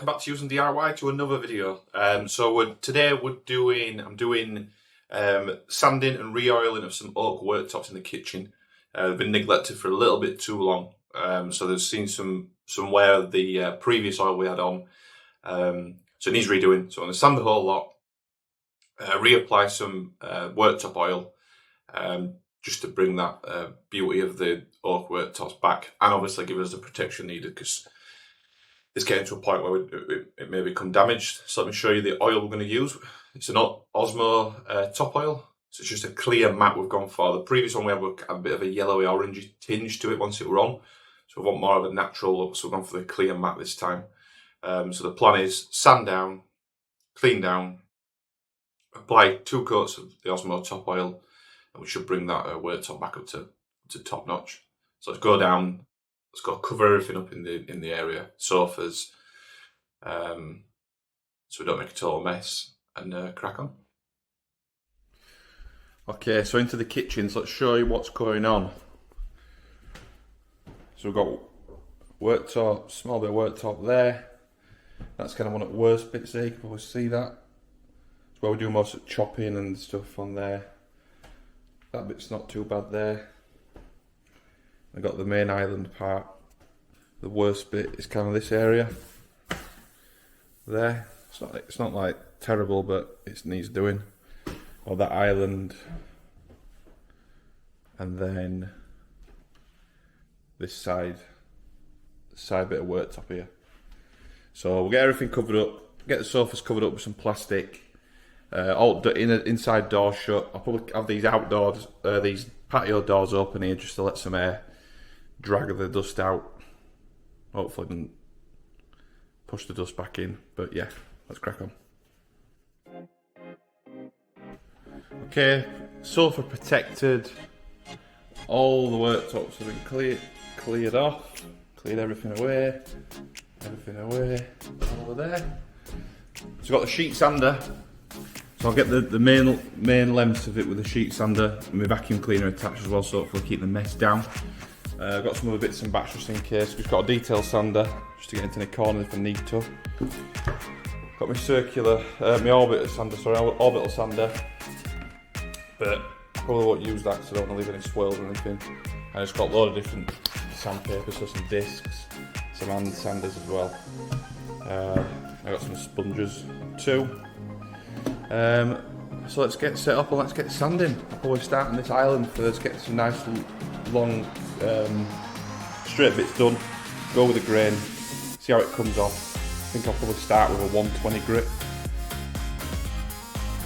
welcome back to Using DIY to another video. Today I'm doing sanding and re-oiling of some oak worktops in the kitchen. They've been neglected for a little bit too long, so there's seen some wear of the previous oil we had on, so it needs redoing. So I'm going to sand the whole lot, reapply some worktop oil, just to bring that beauty of the oak worktops back, and obviously give us the protection needed because it's getting to a point where it may become damaged. So let me show you the oil we're going to use. It's an Osmo Top Oil. So it's just a clear matte we've gone for. The previous one we had a bit of a yellowy orangey tinge to it once it were on. So we want more of a natural look, so we've gone for the clear matte this time. So the plan is sand down, clean down, apply 2 coats of the Osmo Top Oil, and we should bring that worktop back up to top notch. So let's go down. Let's go cover everything up in the area, sofas, so we don't make a total mess, and crack on. Okay, so into the kitchens, let's show you what's going on. So we've got worktop, small bit of worktop there. That's kind of one of the worst bits there, you can always see that. It's where we do most of the chopping and stuff on there. That bit's not too bad there. I've got the main island part. The worst bit is kind of this area there. It's not like terrible, but it needs doing. Or that island, and then this side bit of worktop here. So we'll get everything covered up. Get the sofas covered up with some plastic. Inside door shut. I'll probably have these outdoors, these patio doors open here just to let some air drag the dust out. Hopefully it doesn't push the dust back in, but yeah, let's crack on. Okay, sofa protected. All the worktops have been cleared off. Cleared everything away. All over there. So I've got the sheet sander. So I'll get the main length of it with the sheet sander and my vacuum cleaner attached as well, so hopefully keep the mess down. I've got some other bits and bats just in case. We've got a detail sander just to get into the corner if I need to. Got my circular, my orbital sander, but I probably won't use that because I don't want to leave any swirls or anything. I just got a load of different sandpaper, so some discs, some hand sanders as well. I got some sponges too. So let's get set up and let's get sanding. I'll probably start on this island first, get some nice long straight bits done, go with the grain, see how it comes off. I think I'll probably start with a 120 grit.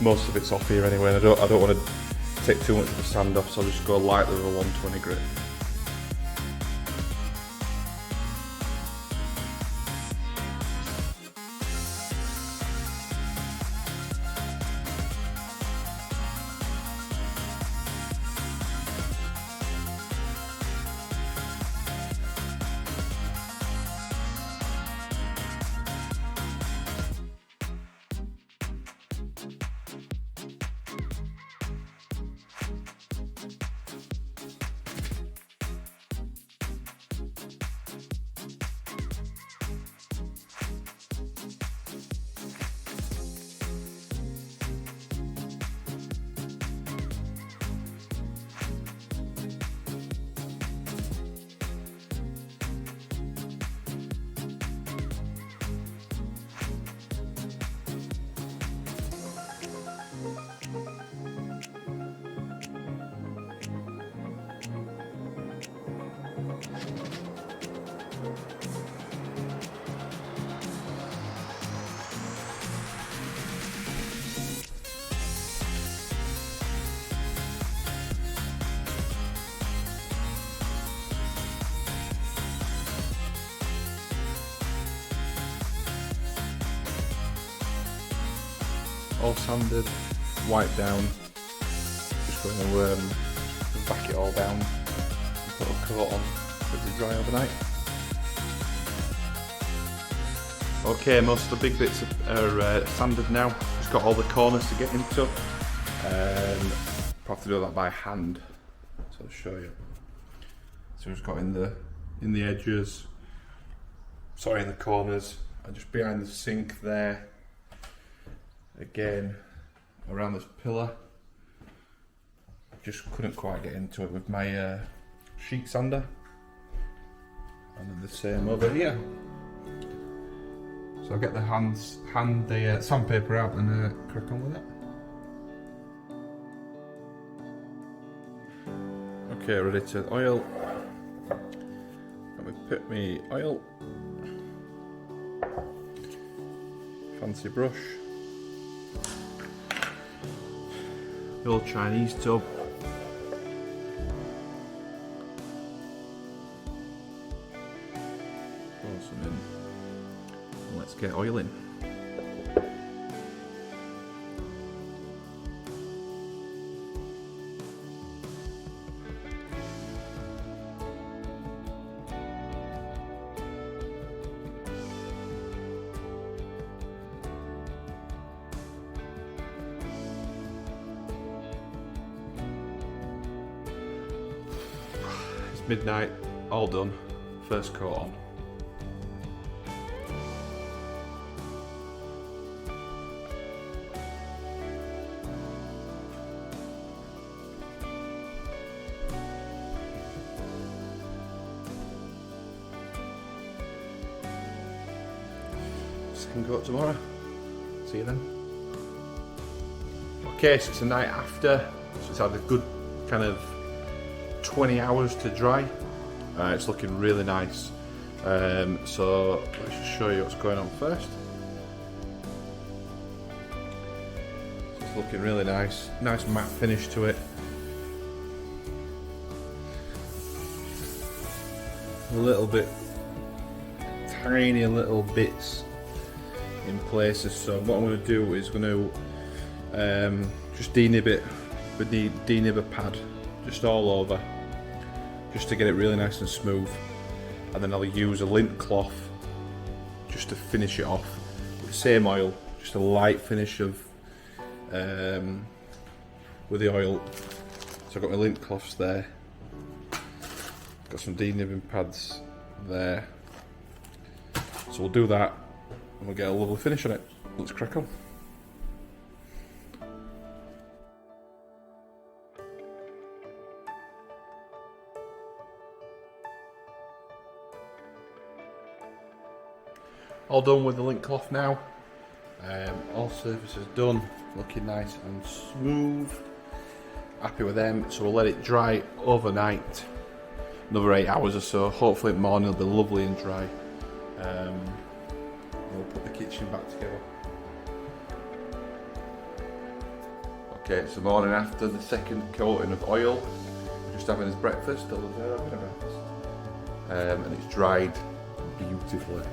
Most of it's off here anyway, and I don't want to take too much of the sand off, so I'll just go lightly with a 120 grit. All sanded, wiped down. Just going to back it all down and put a coat on for it to dry overnight. Okay, most of the big bits are sanded now. Just got all the corners to get into. I have to do that by hand, so I'll show you. So we've got in the edges, sorry, in the corners, and just behind the sink there, again around this pillar. Just couldn't quite get into it with my sheet sander. And then the same over here. So I'll get the the sandpaper out and crack on with it. Okay, ready to oil. Let me put me oil. Fancy brush. The old Chinese tub. Pour some in. And let's get oiling. Midnight, all done, first coat on. Second coat tomorrow, see you then. Okay, so it's the night after, so it's had a good kind of 20 hours to dry. It's looking really nice. So let's just show you what's going on first. So it's looking really nice. Nice matte finish to it. A little bit, tiny little bits in places. So what I'm going to do is going to just denib it with the denibber pad just all over, just to get it really nice and smooth, and then I'll use a lint cloth just to finish it off with the same oil, just a light finish of with the oil. So I've got my lint cloths there, got some denibbing pads there, so we'll do that and we'll get a lovely finish on it. Let's crack on. All done with the lint cloth now. All surfaces done, looking nice and smooth. Happy with them, so we'll let it dry overnight. Another 8 hours or so. Hopefully in the morning it'll be lovely and dry. We'll put the kitchen back together. Okay, it's the morning after the second coating of oil. Just having his breakfast, still there having a breakfast. And it's dried beautifully.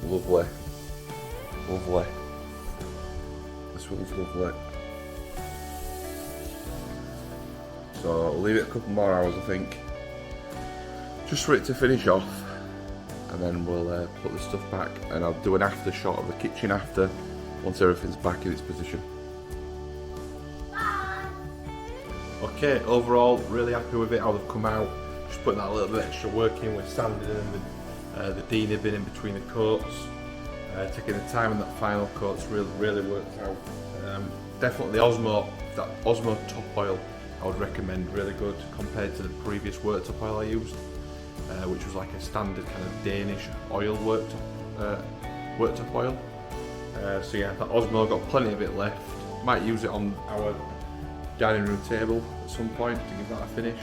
Lovely, lovely. This one's lovely. So I'll leave it a couple more hours, I think, just for it to finish off, and then we'll put the stuff back, and I'll do an after shot of the kitchen after, once everything's back in its position. Okay, overall really happy with it, how they've come out. Just putting that little bit extra work in with sanding and the denibbing in between the coats, taking the time on that final coat's really worked out. Definitely that Osmo Top Oil I would recommend, really good compared to the previous Worktop oil I used, which was like a standard kind of Danish oil Worktop oil. So yeah, that Osmo, got plenty of it left. Might use it on our dining room table at some point to give that a finish.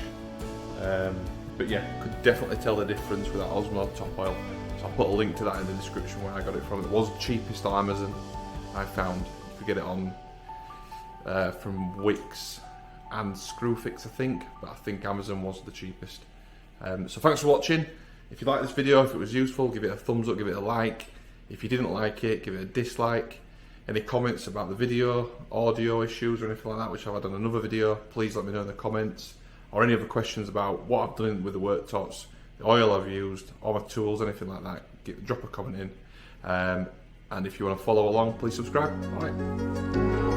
But yeah, could definitely tell the difference with that Osmo Top Oil. So I'll put a link to that in the description where I got it from. It was cheapest on Amazon, I found. You could get it on from Wix and Screwfix, I think, but I think Amazon was the cheapest. So thanks for watching. If you liked this video, if it was useful, give it a thumbs up, give it a like. If you didn't like it, give it a dislike. Any comments about the video, audio issues or anything like that, which I've had on another video, please let me know in the comments. Or any other questions about what I've done with the worktops, the oil I've used, all my tools, anything like that, drop a comment in. And if you want to follow along, please subscribe. All right.